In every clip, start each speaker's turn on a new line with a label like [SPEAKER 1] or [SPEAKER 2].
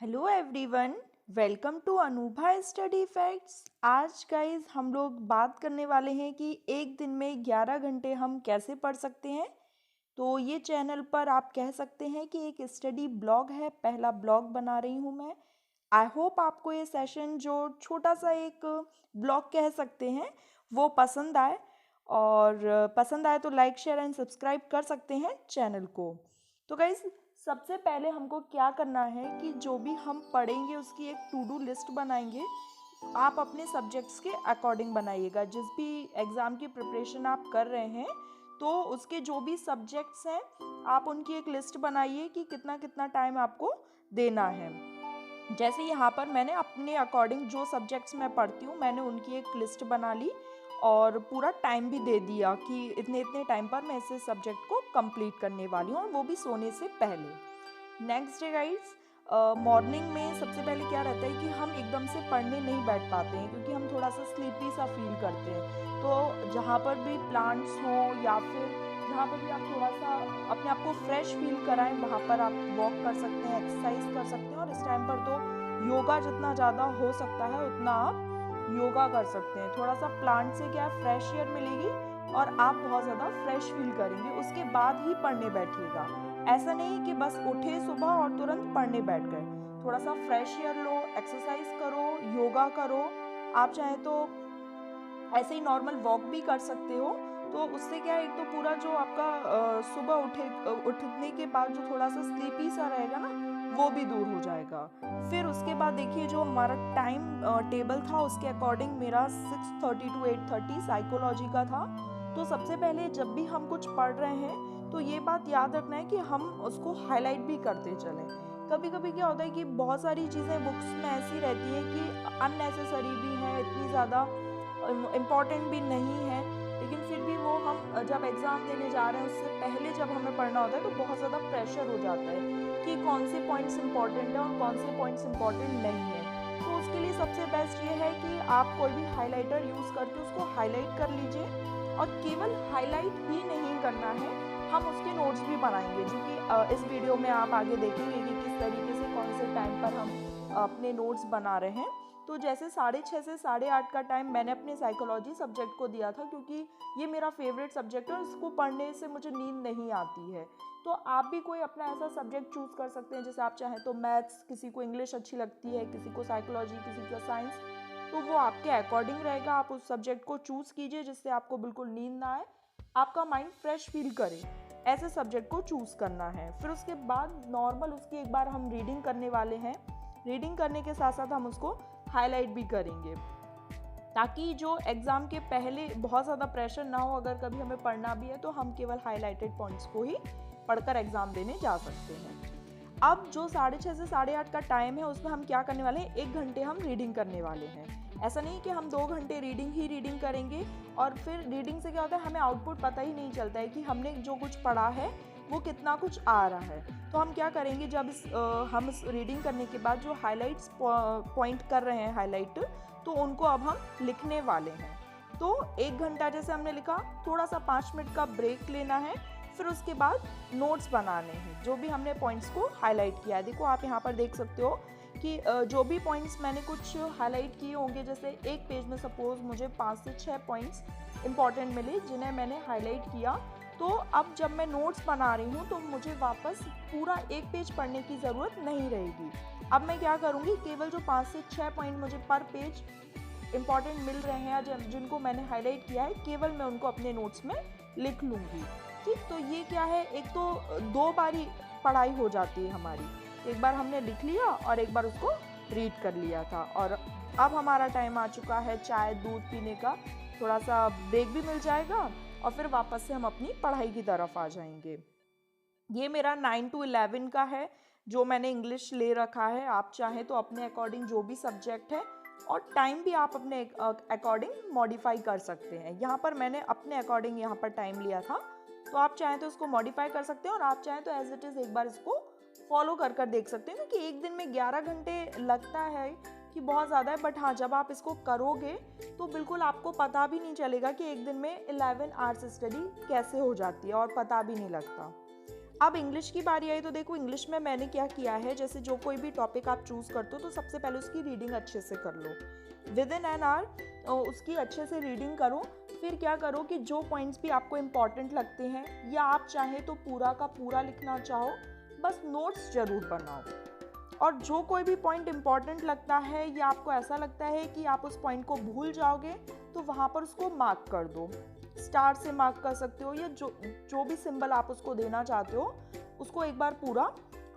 [SPEAKER 1] Hello everyone, welcome to Anubha study facts. आज guys हम लोग बात करने वाले हैं कि एक दिन में 11 घंटे हम कैसे पढ़ सकते हैं। तो ये चैनल पर आप कह सकते हैं कि एक स्टडी ब्लॉग है, पहला ब्लॉग बना रही हूँ मैं। आई होप आपको ये सेशन जो छोटा सा एक ब्लॉग कह सकते हैं वो पसंद आए, और पसंद आए तो लाइक शेयर एंड सब्सक्राइब कर सकते हैं चैनल को। तो गाइस सबसे पहले हमको क्या करना है कि जो भी हम पढ़ेंगे उसकी एक टू डू लिस्ट बनाएंगे। आप अपने सब्जेक्ट्स के अकॉर्डिंग बनाइएगा। जिस भी एग्ज़ाम की प्रिपरेशन आप कर रहे हैं तो उसके जो भी सब्जेक्ट्स हैं आप उनकी एक लिस्ट बनाइए कि कितना कितना टाइम आपको देना है। जैसे यहाँ पर मैंने अपने अकॉर्डिंग जो सब्जेक्ट्स मैं पढ़ती हूँ मैंने उनकी एक लिस्ट बना ली और पूरा टाइम भी दे दिया कि इतने इतने टाइम पर मैं इस सब्जेक्ट को कंप्लीट करने वाली हूँ, और वो भी सोने से पहले। नेक्स्ट डे गाइड्स, मॉर्निंग में सबसे पहले क्या रहता है कि हम एकदम से पढ़ने नहीं बैठ पाते हैं क्योंकि हम थोड़ा सा स्लीपी सा फील करते हैं। तो जहाँ पर भी प्लांट्स हों या फिर जहाँ पर भी आप थोड़ा सा अपने आप को फ्रेश फील कराएं वहाँ पर आप वॉक कर सकते हैं, एक्सरसाइज कर सकते हैं। और इस टाइम पर तो योगा जितना ज़्यादा हो सकता है उतना आप योगा कर सकते हैं। थोड़ा सा प्लांट से क्या फ्रेश एयर मिलेगी और आप बहुत ज़्यादा फ्रेश फील करेंगे। उसके बाद ही पढ़ने बैठिएगा। ऐसा नहीं कि बस उठे सुबह और तुरंत पढ़ने बैठ गए। थोड़ा सा फ्रेश एयर लो, एक्सरसाइज करो, योगा करो। आप चाहें तो ऐसे ही नॉर्मल वॉक भी कर सकते हो। तो उससे क्या है, एक तो पूरा जो आपका सुबह उठने के बाद जो थोड़ा सा स्लीपी सा रहेगा ना वो भी दूर हो जाएगा। फिर उसके बाद देखिए जो हमारा टाइम टेबल था उसके अकॉर्डिंग मेरा 6:30 to 8:30 साइकोलॉजी का था। तो सबसे पहले जब भी हम कुछ पढ़ रहे हैं तो ये बात याद रखना है कि हम उसको हाईलाइट भी करते चलें। कभी कभी क्या होता है कि बहुत सारी चीज़ें बुक्स में ऐसी रहती हैं कि अननेसेसरी भी हैं, इतनी ज़्यादा इम्पॉर्टेंट भी नहीं है, लेकिन फिर भी वो हम जब एग्ज़ाम देने जा रहे हैं उससे पहले जब हमें पढ़ना होता है तो बहुत ज़्यादा प्रेशर हो जाता है कि कौन से पॉइंट्स इंपॉर्टेंट हैं और कौन से पॉइंट्स इंपॉर्टेंट नहीं है। तो उसके लिए सबसे बेस्ट ये है कि आप कोई भी हाइलाइटर यूज़ करके उसको हाईलाइट कर लीजिए। और केवल हाईलाइट ही नहीं करना है, हम उसके नोट्स भी बनाएंगे जो कि इस वीडियो में आप आगे देखेंगे कि किस तरीके से कौन से टाइम पर हम अपने नोट्स बना रहे हैं। तो जैसे 6:30 से 8:30 का टाइम मैंने अपने साइकोलॉजी सब्जेक्ट को दिया था क्योंकि ये मेरा फेवरेट सब्जेक्ट है और इसको पढ़ने से मुझे नींद नहीं आती है। तो आप भी कोई अपना ऐसा सब्जेक्ट चूज़ कर सकते हैं। जैसे आप चाहें तो मैथ्स, किसी को इंग्लिश अच्छी लगती है, किसी को साइकोलॉजी, किसी को साइंस। तो वो आपके अकॉर्डिंग रहेगा। आप उस सब्जेक्ट को चूज़ कीजिए जिससे आपको बिल्कुल नींद ना आए, आपका माइंड फ्रेश फील करे। ऐसे सब्जेक्ट को चूज़ करना है। फिर उसके बाद नॉर्मल उसकी एक बार हम रीडिंग करने वाले हैं। रीडिंग करने के साथ साथ हम उसको हाईलाइट भी करेंगे ताकि जो एग्ज़ाम के पहले बहुत ज़्यादा प्रेशर ना हो। अगर कभी हमें पढ़ना भी है तो हम केवल हाईलाइटेड पॉइंट्स को ही पढ़कर एग्ज़ाम देने जा सकते हैं। अब जो 6:30 से 8:30 का टाइम है उसमें हम क्या करने वाले हैं, 1 घंटे हम रीडिंग करने वाले हैं। ऐसा नहीं कि हम 2 घंटे रीडिंग करेंगे और फिर रीडिंग से क्या होता है हमें आउटपुट पता ही नहीं चलता है कि हमने जो कुछ पढ़ा है वो कितना कुछ आ रहा है। तो हम क्या करेंगे, जब हम इस रीडिंग करने के बाद जो हाइलाइट्स पॉइंट कर रहे हैं हाईलाइट, तो उनको अब हम लिखने वाले हैं। तो 1 घंटा जैसे हमने लिखा, थोड़ा सा 5 मिनट का ब्रेक लेना है। फिर उसके बाद नोट्स बनाने हैं जो भी हमने पॉइंट्स को हाईलाइट किया है। देखो आप यहाँ पर देख सकते हो कि जो भी पॉइंट्स मैंने कुछ हाईलाइट किए होंगे, जैसे एक पेज में सपोज मुझे 5 से 6 पॉइंट्स इंपॉर्टेंट मिले जिन्हें मैंने हाईलाइट किया। तो अब जब मैं नोट्स बना रही हूँ तो मुझे वापस पूरा एक पेज पढ़ने की ज़रूरत नहीं रहेगी। अब मैं क्या करूँगी, केवल जो 5 से 6 पॉइंट मुझे पर पेज इंपॉर्टेंट मिल रहे हैं या जिनको मैंने हाईलाइट किया है, केवल मैं उनको अपने नोट्स में लिख लूँगी। ठीक, तो ये क्या है, एक तो 2 बारी पढ़ाई हो जाती है हमारी। एक बार हमने लिख लिया और एक बार उसको रीड कर लिया था। और अब हमारा टाइम आ चुका है चाय दूध पीने का, थोड़ा सा ब्रेक भी मिल जाएगा और फिर वापस से हम अपनी पढ़ाई की तरफ आ जाएंगे। ये मेरा 9 to 11 का है जो मैंने इंग्लिश ले रखा है। आप चाहें तो अपने अकॉर्डिंग जो भी सब्जेक्ट है और टाइम भी आप अपने अकॉर्डिंग मॉडिफाई कर सकते हैं। यहाँ पर मैंने अपने अकॉर्डिंग यहाँ पर टाइम लिया था, तो आप चाहें तो इसको मॉडिफाई कर सकते हैं और आप चाहें तो एज इट इज़ एक बार इसको फॉलो कर कर देख सकते हैं। क्योंकि एक दिन में 11 घंटे लगता है कि बहुत ज़्यादा है, बट हाँ जब आप इसको करोगे तो बिल्कुल आपको पता भी नहीं चलेगा कि एक दिन में 11 आवर्स स्टडी कैसे हो जाती है और पता भी नहीं लगता। अब इंग्लिश की बारी आई तो देखो इंग्लिश में मैंने क्या किया है, जैसे जो कोई भी टॉपिक आप चूज़ करते हो तो सबसे पहले उसकी रीडिंग अच्छे से कर लो, विद इन एन आवर उसकी अच्छे से रीडिंग करो। फिर क्या करो कि जो पॉइंट्स भी आपको इम्पॉर्टेंट लगते हैं या आप चाहें तो पूरा का पूरा लिखना चाहो, बस नोट्स ज़रूर बनाओ। और जो कोई भी पॉइंट इम्पॉर्टेंट लगता है या आपको ऐसा लगता है कि आप उस पॉइंट को भूल जाओगे तो वहाँ पर उसको मार्क कर दो, स्टार से मार्क कर सकते हो या जो भी सिंबल आप उसको देना चाहते हो उसको एक बार पूरा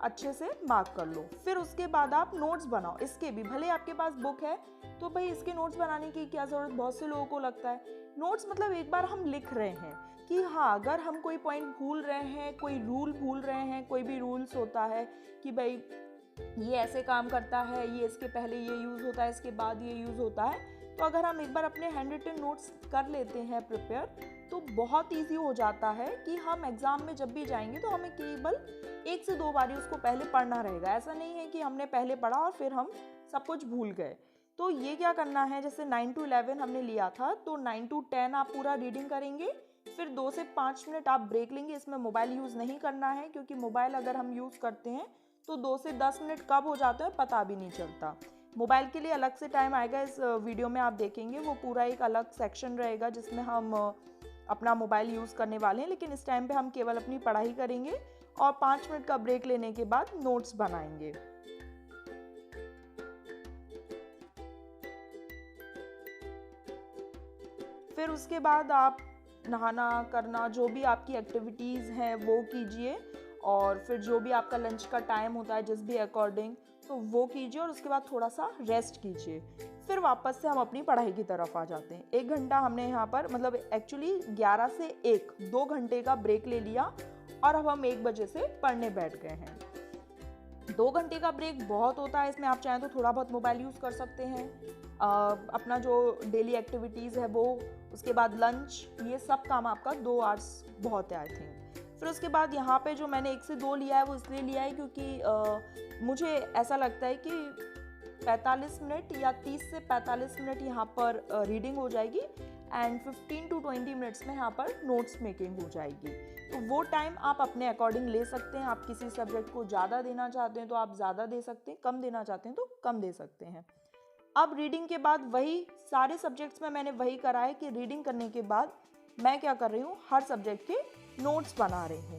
[SPEAKER 1] अच्छे से मार्क कर लो। फिर उसके बाद आप नोट्स बनाओ। इसके भी भले आपके पास बुक है तो भाई इसके नोट्स बनाने की क्या ज़रूरत, बहुत से लोगों को लगता है नोट्स मतलब एक बार हम लिख रहे हैं कि हाँ अगर हम कोई पॉइंट भूल रहे हैं, कोई रूल भूल रहे हैं, कोई भी रूल्स होता है कि भाई ये ऐसे काम करता है, ये इसके पहले ये यूज़ होता है, इसके बाद ये यूज़ होता है, तो अगर हम एक बार अपने हैंड रिटन नोट्स कर लेते हैं प्रिपेयर तो बहुत इजी हो जाता है कि हम एग्ज़ाम में जब भी जाएंगे तो हमें केवल 1 से 2 बार ही उसको पहले पढ़ना रहेगा। ऐसा नहीं है कि हमने पहले पढ़ा और फिर हम सब कुछ भूल गए। तो ये क्या करना है, जैसे 9 to 11 हमने लिया था तो 9 to 10 आप पूरा रीडिंग करेंगे, फिर 2 से 5 मिनट आप ब्रेक लेंगे। इसमें मोबाइल यूज़ नहीं करना है क्योंकि मोबाइल अगर हम यूज़ करते हैं तो 2 से 10 मिनट कब हो जाते हैं पता भी नहीं चलता। मोबाइल के लिए अलग से टाइम आएगा, इस वीडियो में आप देखेंगे वो पूरा एक अलग सेक्शन रहेगा जिसमें हम अपना मोबाइल यूज़ करने वाले हैं, लेकिन इस टाइम पे हम केवल अपनी पढ़ाई करेंगे और 5 मिनट का ब्रेक लेने के बाद नोट्स बनाएंगे। फिर उसके बाद आप नहाना करना जो भी आपकी एक्टिविटीज़ हैं वो कीजिए और फिर जो भी आपका लंच का टाइम होता है जिस भी अकॉर्डिंग तो वो कीजिए और उसके बाद थोड़ा सा रेस्ट कीजिए। फिर वापस से हम अपनी पढ़ाई की तरफ आ जाते हैं। 1 घंटा हमने यहाँ पर मतलब एक्चुअली 11 से 1 2 घंटे का ब्रेक ले लिया और अब हम 1 बजे से पढ़ने बैठ गए हैं। 2 घंटे का ब्रेक बहुत होता है, इसमें आप चाहें तो थोड़ा बहुत मोबाइल यूज़ कर सकते हैं, अपना जो डेली एक्टिविटीज़ है वो, उसके बाद लंच, ये सब काम आपका 2 आवर्स बहुत है आई थिंक। फिर उसके बाद यहाँ पे जो मैंने 1 से 2 लिया है वो इसलिए लिया है क्योंकि मुझे ऐसा लगता है कि 45 मिनट या 30 से 45 मिनट यहाँ पर रीडिंग हो जाएगी एंड 15 to 20 मिनट्स में यहाँ पर नोट्स मेकिंग हो जाएगी। तो वो टाइम आप अपने अकॉर्डिंग ले सकते हैं। आप किसी सब्जेक्ट को ज़्यादा देना चाहते हैं तो आप ज़्यादा दे सकते हैं, कम देना चाहते हैं तो कम दे सकते हैं। अब रीडिंग के बाद वही सारे सब्जेक्ट्स में मैंने वही करा है कि रीडिंग करने के बाद मैं क्या कर रही हूँ, हर सब्जेक्ट के नोट्स बना रही हूँ।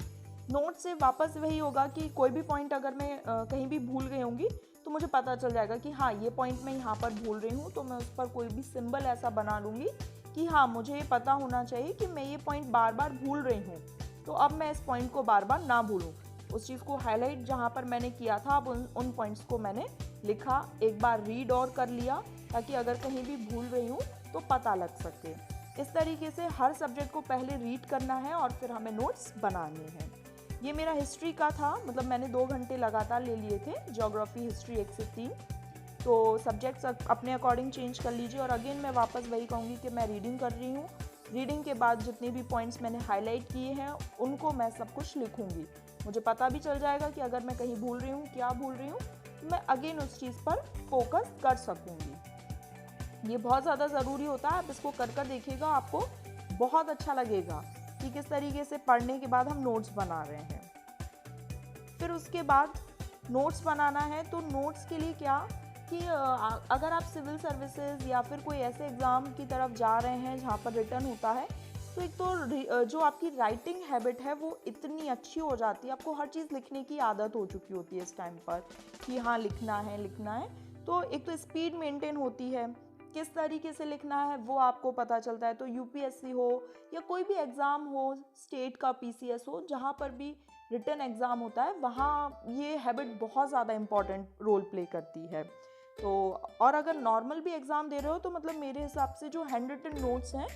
[SPEAKER 1] नोट्स से वापस वही होगा कि कोई भी पॉइंट अगर मैं कहीं भी भूल गई होंगी तो मुझे पता चल जाएगा कि हाँ ये पॉइंट मैं यहाँ पर भूल रही हूँ, तो मैं उस पर कोई भी सिंबल ऐसा बना लूँगी कि हाँ मुझे ये पता होना चाहिए कि मैं ये पॉइंट बार बार भूल रही हूँ, तो अब मैं इस पॉइंट को बार बार ना भूलूँ। उस चीज़ को हाईलाइट जहाँ पर मैंने किया था अब उन पॉइंट्स को मैंने लिखा, एक बार रीड और कर लिया ताकि अगर कहीं भी भूल रही हूँ तो पता लग सके। इस तरीके से हर सब्जेक्ट को पहले रीड करना है और फिर हमें नोट्स बनाने हैं। ये मेरा हिस्ट्री का था, मतलब मैंने 2 घंटे लगातार ले लिए थे, ज्योग्राफी हिस्ट्री 1 से 3। तो सब्जेक्ट्स अपने अकॉर्डिंग चेंज कर लीजिए और अगेन मैं वापस वही कहूँगी कि मैं रीडिंग कर रही हूँ। रीडिंग के बाद जितने भी पॉइंट्स मैंने हाईलाइट किए हैं उनको मैं सब कुछ लिखूँगी। मुझे पता भी चल जाएगा कि अगर मैं कहीं भूल रही हूँ, क्या भूल रही हूँ, तो मैं अगेन उस चीज़ पर फोकस कर सकूँगी। ये बहुत ज़्यादा ज़रूरी होता है, आप इसको कर देखिएगा, आपको बहुत अच्छा लगेगा कि किस तरीके से पढ़ने के बाद हम नोट्स बना रहे हैं। फिर उसके बाद नोट्स बनाना है तो नोट्स के लिए क्या कि अगर आप सिविल सर्विसेज या फिर कोई ऐसे एग्ज़ाम की तरफ जा रहे हैं जहाँ पर रिटर्न होता है तो एक तो जो आपकी राइटिंग हैबिट है वो इतनी अच्छी हो जाती है, आपको हर चीज़ लिखने की आदत हो चुकी होती है इस टाइम पर कि हाँ लिखना है, तो एक तो स्पीड मेंटेन होती है, किस तरीके से लिखना है वो आपको पता चलता है। तो यूपीएससी हो या कोई भी एग्ज़ाम हो, स्टेट का पीसीएस हो, जहाँ पर भी रिटन एग्ज़ाम होता है वहाँ ये हैबिट बहुत ज़्यादा इम्पॉर्टेंट रोल प्ले करती है। तो और अगर नॉर्मल भी एग्ज़ाम दे रहे हो तो मतलब मेरे हिसाब से जो हैंड रिटन नोट्स हैं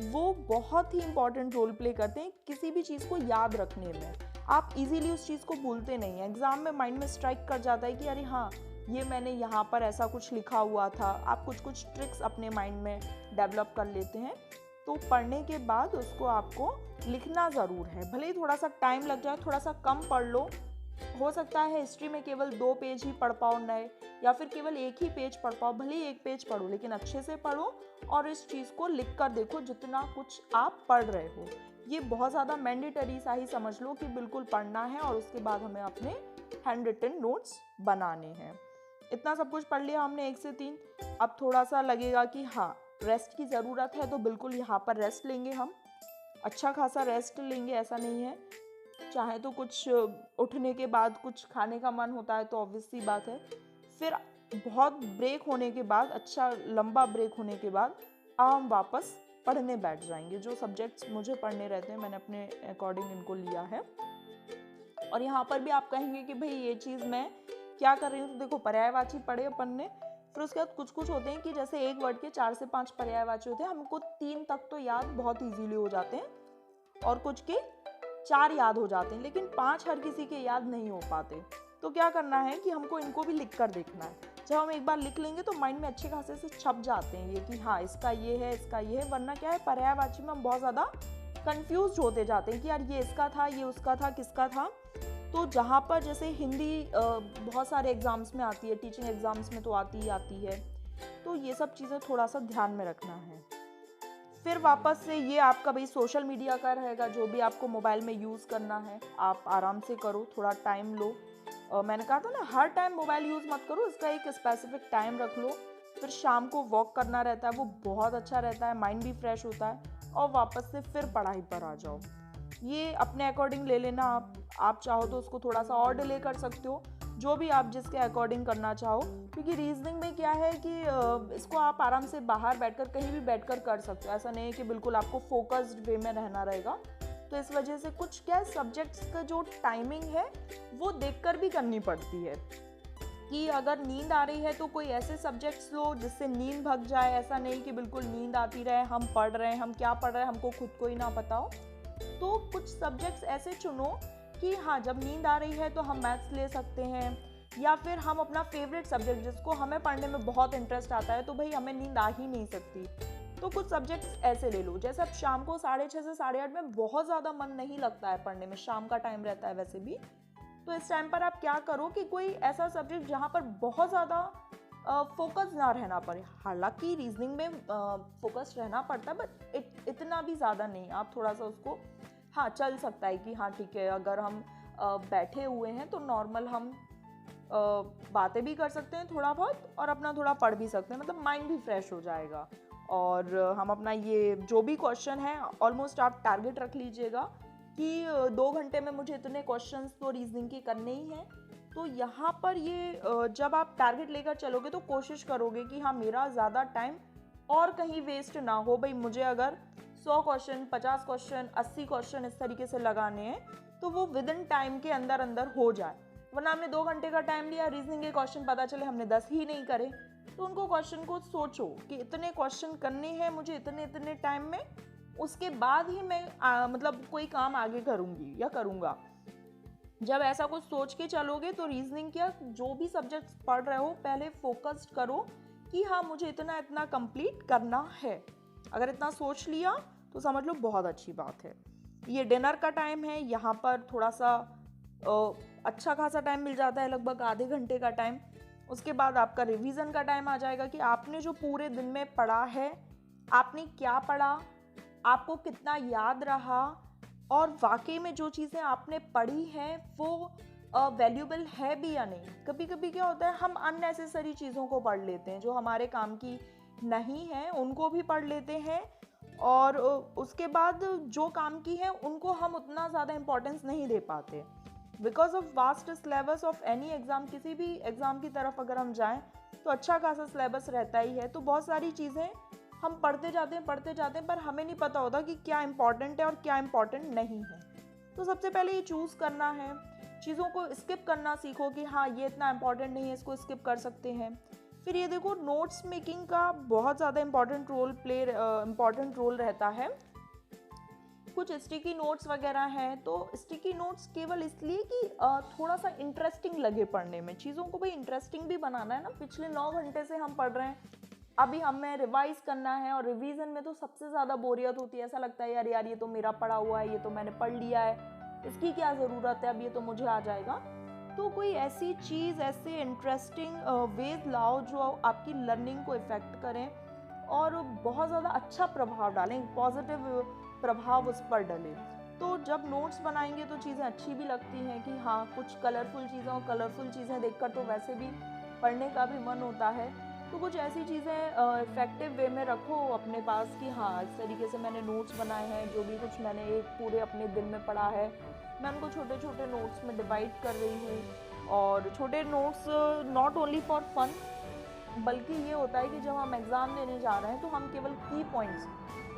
[SPEAKER 1] वो बहुत ही इम्पॉर्टेंट रोल प्ले करते हैं किसी भी चीज़ को याद रखने में। आप इजीली उस चीज़ को भूलते नहीं हैं, एग्ज़ाम में माइंड में स्ट्राइक कर जाता है कि अरे हाँ ये मैंने यहाँ पर ऐसा कुछ लिखा हुआ था। आप कुछ ट्रिक्स अपने माइंड में डेवलप कर लेते हैं, तो पढ़ने के बाद उसको आपको लिखना ज़रूर है। भले ही थोड़ा सा टाइम लग जाए, थोड़ा सा कम पढ़ लो, हो सकता है हिस्ट्री में केवल 2 पेज ही पढ़ पाओ नए, या फिर केवल 1 ही पेज पढ़ पाओ, भले ही 1 पेज पढ़ो लेकिन अच्छे से पढ़ो और इस चीज़ को लिख कर देखो जितना कुछ आप पढ़ रहे हो। ये बहुत ज़्यादा मैंडेटरी सा ही समझ लो कि बिल्कुल पढ़ना है और उसके बाद हमें अपने हैंड रिटन नोट्स बनाने हैं। इतना सब कुछ पढ़ लिया हमने 1 से 3। अब थोड़ा सा लगेगा कि हाँ रेस्ट की ज़रूरत है, तो बिल्कुल यहाँ पर रेस्ट लेंगे हम, अच्छा खासा रेस्ट लेंगे। ऐसा नहीं है, चाहे तो कुछ उठने के बाद कुछ खाने का मन होता है तो ऑब्वियस सी बात है। फिर बहुत ब्रेक होने के बाद, अच्छा लंबा ब्रेक होने के बाद हम वापस पढ़ने बैठ जाएंगे। जो सब्जेक्ट्स मुझे पढ़ने रहते हैं मैंने अपने अकॉर्डिंग इनको लिया है। और यहाँ पर भी आप कहेंगे कि भाई ये चीज़ मैं क्या कर रही हूँ, तो देखो पर्यायवाची पढ़े अपन ने, फिर उसके बाद कुछ कुछ होते हैं कि जैसे एक वर्ड के 4 से 5 पर्यायवाची होते हैं, हमको 3 तक तो याद बहुत ईजीली हो जाते हैं और कुछ के 4 याद हो जाते हैं, लेकिन 5 हर किसी के याद नहीं हो पाते। तो क्या करना है कि हमको इनको भी लिख कर देखना है। जब हम एक बार लिख लेंगे तो माइंड में अच्छे खासे से छप जाते हैं ये कि हाँ इसका ये है, इसका ये है। वरना क्या है, पर्यायवाची में हम बहुत ज़्यादा कंफ्यूज होते जाते हैं कि यार ये इसका था, ये उसका था, किसका था। तो जहाँ पर जैसे हिंदी बहुत सारे एग्ज़ाम्स में आती है, टीचिंग एग्ज़ाम्स में तो आती ही आती है, तो ये सब चीज़ें थोड़ा सा ध्यान में रखना है। फिर वापस से ये आपका भाई सोशल मीडिया का रहेगा, जो भी आपको मोबाइल में यूज़ करना है आप आराम से करो, थोड़ा टाइम लो। मैंने कहा था ना हर टाइम मोबाइल यूज़ मत करो, इसका एक स्पेसिफिक टाइम रख लो। फिर शाम को वॉक करना रहता है, वो बहुत अच्छा रहता है, माइंड भी फ्रेश होता है। और वापस से फिर पढ़ाई पर आ जाओ। ये अपने अकॉर्डिंग ले लेना आप चाहो तो उसको थोड़ा सा और डिले कर सकते हो, जो भी आप जिसके अकॉर्डिंग करना चाहो। क्योंकि रीजनिंग में क्या है कि इसको आप आराम से बाहर बैठकर कहीं भी बैठकर कर सकते हो। ऐसा नहीं है कि बिल्कुल आपको फोकस्ड वे में रहना रहेगा। तो इस वजह से कुछ क्या सब्जेक्ट्स का जो टाइमिंग है वो देखकर भी करनी पड़ती है कि अगर नींद आ रही है तो कोई ऐसे सब्जेक्ट्स लो जिससे नींद भग जाए। ऐसा नहीं कि बिल्कुल नींद आती रहे, हम पढ़ रहे हैं, हम क्या पढ़ रहे हैं हमको खुद को ही ना पता हो। तो कुछ सब्जेक्ट्स ऐसे चुनो कि हाँ जब नींद आ रही है तो हम मैथ्स ले सकते हैं, या फिर हम अपना फेवरेट सब्जेक्ट जिसको हमें पढ़ने में बहुत इंटरेस्ट आता है, तो भाई हमें नींद आ ही नहीं सकती, तो कुछ सब्जेक्ट्स ऐसे ले लो। जैसे अब शाम को 6:30 से 8:30 में बहुत ज़्यादा मन नहीं लगता है पढ़ने में, शाम का टाइम रहता है वैसे भी, तो इस टाइम पर आप क्या करो कि कोई ऐसा सब्जेक्ट जहाँ पर बहुत ज़्यादा फोकस ना रहना पड़े। हालांकि रीजनिंग में फोकस रहना पड़ता है, बट इतना भी ज़्यादा नहीं। आप थोड़ा सा उसको हाँ चल सकता है कि हाँ ठीक है, अगर हम बैठे हुए हैं तो नॉर्मल हम बातें भी कर सकते हैं थोड़ा बहुत, और अपना थोड़ा पढ़ भी सकते हैं, मतलब माइंड भी फ्रेश हो जाएगा। और हम अपना ये जो भी क्वेश्चन है ऑलमोस्ट आप टारगेट रख लीजिएगा कि 2 घंटे में मुझे इतने क्वेश्चंस तो रीजनिंग के करने ही हैं। तो यहाँ पर ये जब आप टारगेट लेकर चलोगे तो कोशिश करोगे कि हाँ मेरा ज़्यादा टाइम और कहीं वेस्ट ना हो। भाई मुझे अगर 100 क्वेश्चन, 50 क्वेश्चन, 80 क्वेश्चन इस तरीके से लगाने हैं तो वो विद इन टाइम के अंदर अंदर हो जाए। वरना हमने 2 घंटे का टाइम लिया, रीजनिंग के क्वेश्चन पता चले हमने 10 ही नहीं करे। तो उनको क्वेश्चन को सोचो कि इतने क्वेश्चन करने हैं मुझे इतने इतने टाइम में, उसके बाद ही मैं मतलब कोई काम आगे करूँगी या करूँगा। जब ऐसा कुछ सोच के चलोगे तो रीजनिंग क्या जो भी सब्जेक्ट्स पढ़ रहे हो पहले फोकस्ड करो कि हाँ मुझे इतना इतना कंप्लीट करना है। अगर इतना सोच लिया तो समझ लो बहुत अच्छी बात है। ये डिनर का टाइम है, यहाँ पर थोड़ा सा अच्छा खासा टाइम मिल जाता है, लगभग आधे घंटे का टाइम। उसके बाद आपका रिवीजन का टाइम आ जाएगा कि आपने जो पूरे दिन में पढ़ा है, आपने क्या पढ़ा, आपको कितना याद रहा, और वाकई में जो चीज़ें आपने पढ़ी हैं वो वैल्यूबल है भी या नहीं। कभी कभी क्या होता है हम अननेसेसरी चीज़ों को पढ़ लेते हैं, जो हमारे काम की नहीं है उनको भी पढ़ लेते हैं, और उसके बाद जो काम की है उनको हम उतना ज़्यादा इम्पोर्टेंस नहीं दे पाते। Because of vast syllabus of any exam, किसी भी एग्ज़ाम की तरफ अगर हम जाएं तो अच्छा खासा सिलेबस रहता ही है, तो बहुत सारी चीज़ें हम पढ़ते जाते हैं पर हमें नहीं पता होता कि क्या इंपॉर्टेंट है और क्या इंपॉर्टेंट नहीं है। तो सबसे पहले ये चूज़ करना है, चीज़ों को स्किप करना सीखो कि हाँ ये इतना इंपॉर्टेंट नहीं है, इसको स्किप कर सकते हैं। फिर ये देखो नोट्स मेकिंग का बहुत ज़्यादा इम्पॉर्टेंट रोल रहता है। कुछ स्टिकी नोट्स वगैरह हैं, तो स्टिकी नोट्स केवल इसलिए कि थोड़ा सा इंटरेस्टिंग लगे पढ़ने में। चीज़ों को भाई इंटरेस्टिंग भी बनाना है ना। पिछले 9 घंटे से हम पढ़ रहे हैं, अभी हमें रिवाइज करना है, और रिवीजन में तो सबसे ज़्यादा बोरियत होती है। ऐसा लगता है यार ये तो मेरा पढ़ा हुआ है, ये तो मैंने पढ़ लिया है, इसकी क्या ज़रूरत है, अब ये तो मुझे आ जाएगा। तो कोई ऐसी चीज़, ऐसे इंटरेस्टिंग वेज लाओ जो आपकी लर्निंग को इफ़ेक्ट करें और बहुत ज़्यादा अच्छा प्रभाव डालें, पॉजिटिव प्रभाव उस पर डले। तो जब नोट्स बनाएंगे तो चीज़ें अच्छी भी लगती हैं कि हाँ, कुछ कलरफुल चीज़ें देखकर तो वैसे भी पढ़ने का भी मन होता है। तो कुछ ऐसी चीज़ें इफ़ेक्टिव वे में रखो अपने पास कि हाँ, इस तरीके से मैंने नोट्स बनाए हैं, जो भी कुछ मैंने एक पूरे अपने दिन में पढ़ा है, मैं उनको छोटे-छोटे नोट्स में डिवाइड कर रही हूँ। और छोटे notes not only for fun, बल्कि ये होता है कि जब हम एग्ज़ाम देने जा रहे हैं तो हम केवल की पॉइंट्स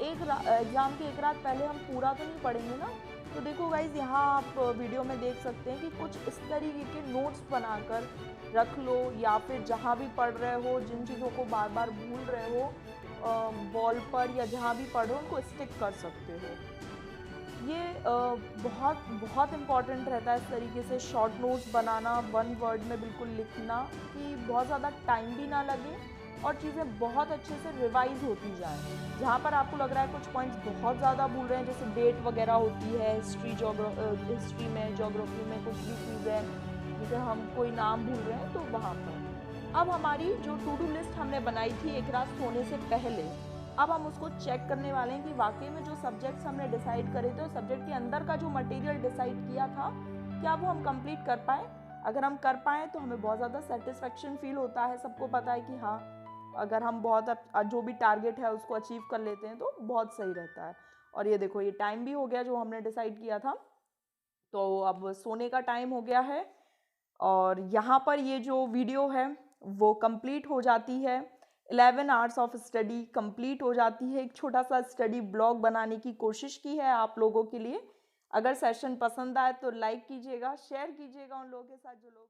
[SPEAKER 1] एग्ज़ाम के एक रात पहले हम पूरा तो नहीं पढ़ेंगे ना। तो देखो गाइज़, यहाँ आप वीडियो में देख सकते हैं कि कुछ इस तरीके के नोट्स बनाकर रख लो, या फिर जहाँ भी पढ़ रहे हो, जिन चीज़ों को बार बार भूल रहे हो, वॉल पर या जहाँ भी पढ़ो उनको स्टिक कर सकते हो। ये बहुत बहुत इम्पॉर्टेंट रहता है इस तरीके से शॉर्ट नोट्स बनाना, वन वर्ड में बिल्कुल लिखना, कि बहुत ज़्यादा टाइम भी ना लगे और चीज़ें बहुत अच्छे से रिवाइज होती जाएँ। जहाँ पर आपको लग रहा है कुछ पॉइंट्स बहुत ज़्यादा भूल रहे हैं, जैसे डेट वगैरह होती है हिस्ट्री में, ज्योग्राफी में कुछ भी चीज़ है, जैसे हम कोई नाम भूल रहे हैं, तो वहाँ पर अब हमारी जो टू डू लिस्ट हमने बनाई थी एक रात सोने से पहले, अब हम उसको चेक करने वाले हैं कि वाकई में जो सब्जेक्ट्स हमने डिसाइड करे थे, उस सब्जेक्ट के अंदर का जो मटेरियल डिसाइड किया था, क्या वो हम कंप्लीट कर पाए। अगर हम कर पाएँ तो हमें बहुत ज़्यादा सेटिस्फेक्शन फील होता है। सबको पता है कि हाँ, अगर हम बहुत जो भी टारगेट है उसको अचीव कर लेते हैं तो बहुत सही रहता है। और ये देखो, ये टाइम भी हो गया जो हमने डिसाइड किया था, तो अब सोने का टाइम हो गया है। और यहाँ पर ये जो वीडियो है वो कंप्लीट हो जाती है। 11 आवर्स ऑफ स्टडी कंप्लीट हो जाती है। एक छोटा सा स्टडी ब्लॉग बनाने की कोशिश की है आप लोगों के लिए। अगर सेशन पसंद आए तो लाइक कीजिएगा, शेयर कीजिएगा उन लोगों के साथ जो लोग